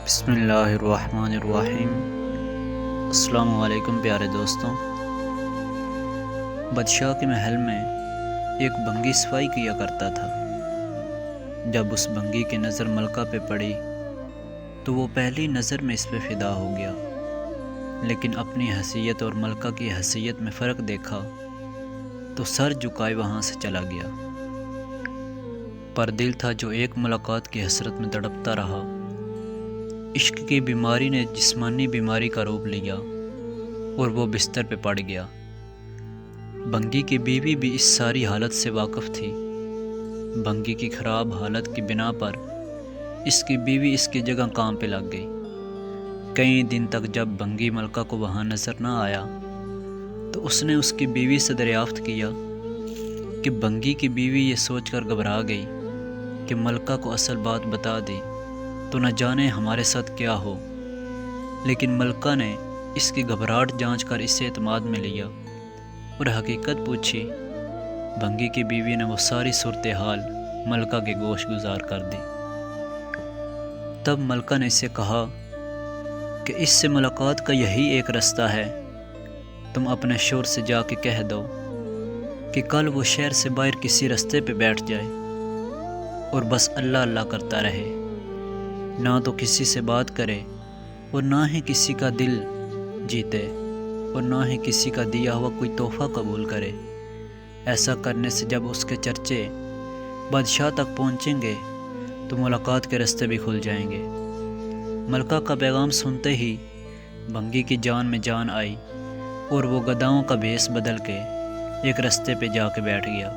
بسم اللہ الرحمن الرحیم۔ السلام علیکم پیارے دوستوں۔ بادشاہ کے محل میں ایک بنگی صفائی کیا کرتا تھا۔ جب اس بنگی کی نظر ملکہ پہ پڑی تو وہ پہلی نظر میں اس پہ فدا ہو گیا، لیکن اپنی حیثیت اور ملکہ کی حیثیت میں فرق دیکھا تو سر جھکائے وہاں سے چلا گیا۔ پر دل تھا جو ایک ملاقات کی حسرت میں تڑپتا رہا۔ عشق کی بیماری نے جسمانی بیماری کا روپ لیا اور وہ بستر پہ پڑ گیا۔ بنگی کی بیوی بھی اس ساری حالت سے واقف تھی۔ بنگی کی خراب حالت کی بنا پر اس کی بیوی اس کی جگہ کام پہ لگ گئی۔ کئی دن تک جب بنگی ملکہ کو وہاں نظر نہ آیا تو اس نے اس کی بیوی سے دریافت کیا کہ بنگی کی بیوی یہ سوچ کر گھبرا گئی کہ ملکہ کو اصل بات بتا دی تو نہ جانے ہمارے ساتھ کیا ہو، لیکن ملکہ نے اس کی گھبراہٹ جانچ کر اسے اعتماد میں لیا اور حقیقت پوچھی۔ بنگی کی بیوی نے وہ ساری صورتحال ملکہ کے گوش گزار کر دی۔ تب ملکہ نے اسے کہا کہ اس سے ملاقات کا یہی ایک رستہ ہے، تم اپنے شوہر سے جا کے کہہ دو کہ کل وہ شہر سے باہر کسی رستے پہ بیٹھ جائے اور بس اللہ اللہ کرتا رہے، نہ تو کسی سے بات کرے اور نہ ہی کسی کا دل جیتے اور نہ ہی کسی کا دیا ہوا کوئی تحفہ قبول کرے۔ ایسا کرنے سے جب اس کے چرچے بادشاہ تک پہنچیں گے تو ملاقات کے راستے بھی کھل جائیں گے۔ ملکہ کا پیغام سنتے ہی بنگی کی جان میں جان آئی اور وہ گدھاؤں کا بھیس بدل کے ایک رستے پہ جا کے بیٹھ گیا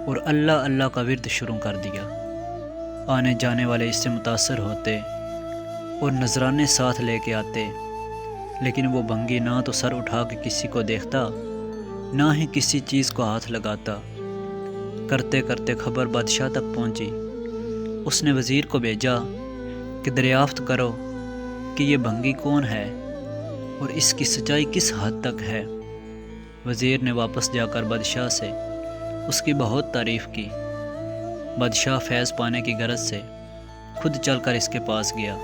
اور اللہ اللہ کا ورد شروع کر دیا۔ آنے جانے والے اس سے متاثر ہوتے اور نذرانے ساتھ لے کے آتے، لیکن وہ بنگی نہ تو سر اٹھا کے کسی کو دیکھتا نہ ہی کسی چیز کو ہاتھ لگاتا۔ کرتے کرتے خبر بادشاہ تک پہنچی۔ اس نے وزیر کو بھیجا کہ دریافت کرو کہ یہ بنگی کون ہے اور اس کی سچائی کس حد تک ہے۔ وزیر نے واپس جا کر بادشاہ سے اس کی بہت تعریف کی۔ بادشاہ فیض پانے کی غرض سے خود چل کر اس کے پاس گیا۔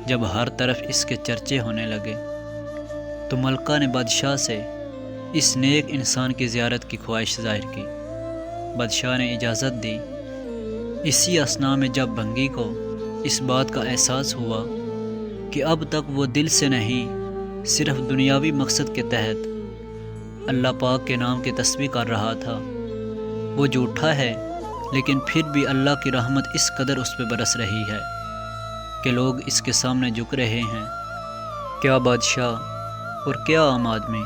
جب ہر طرف اس کے چرچے ہونے لگے تو ملکہ نے بادشاہ سے اس نیک انسان کی زیارت کی خواہش ظاہر کی۔ بادشاہ نے اجازت دی۔ اسی اثناء میں جب بنگی کو اس بات کا احساس ہوا کہ اب تک وہ دل سے نہیں صرف دنیاوی مقصد کے تحت اللہ پاک کے نام کی تسبیح کر رہا تھا، وہ جھوٹا ہے لیکن پھر بھی اللہ کی رحمت اس قدر اس پہ برس رہی ہے کہ لوگ اس کے سامنے جھک رہے ہیں، کیا بادشاہ اور کیا عام آدمی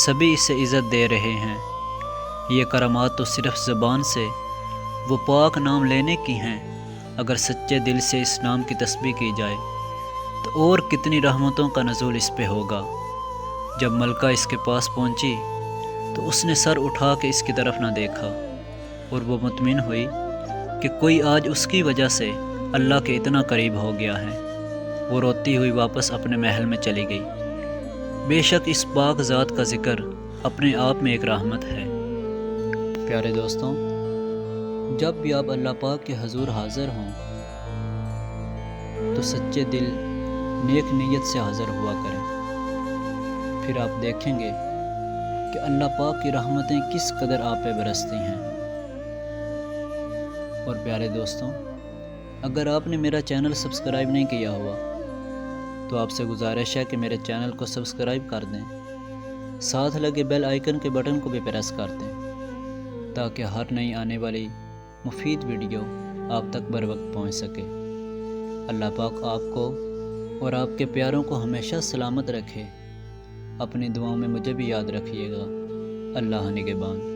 سبھی اسے عزت دے رہے ہیں۔ یہ کرامات تو صرف زبان سے وہ پاک نام لینے کی ہیں، اگر سچے دل سے اس نام کی تسبیح کی جائے تو اور کتنی رحمتوں کا نزول اس پہ ہوگا۔ جب ملکہ اس کے پاس پہنچی تو اس نے سر اٹھا کے اس کی طرف نہ دیکھا اور وہ مطمئن ہوئی کہ کوئی آج اس کی وجہ سے اللہ کے اتنا قریب ہو گیا ہے۔ وہ روتی ہوئی واپس اپنے محل میں چلی گئی۔ بے شک اس پاک ذات کا ذکر اپنے آپ میں ایک رحمت ہے۔ پیارے دوستوں، جب بھی آپ اللہ پاک کے حضور حاضر ہوں تو سچے دل نیک نیت سے حاضر ہوا کریں، پھر آپ دیکھیں گے کہ اللہ پاک کی رحمتیں کس قدر آپ پہ برستی ہیں۔ اور پیارے دوستوں، اگر آپ نے میرا چینل سبسکرائب نہیں کیا ہوا تو آپ سے گزارش ہے کہ میرے چینل کو سبسکرائب کر دیں، ساتھ لگے بیل آئیکن کے بٹن کو بھی پریس کر دیں تاکہ ہر نئی آنے والی مفید ویڈیو آپ تک بر وقت پہنچ سکے۔ اللہ پاک آپ کو اور آپ کے پیاروں کو ہمیشہ سلامت رکھے۔ اپنی دعاؤں میں مجھے بھی یاد رکھیے گا۔ اللہ نگہبان۔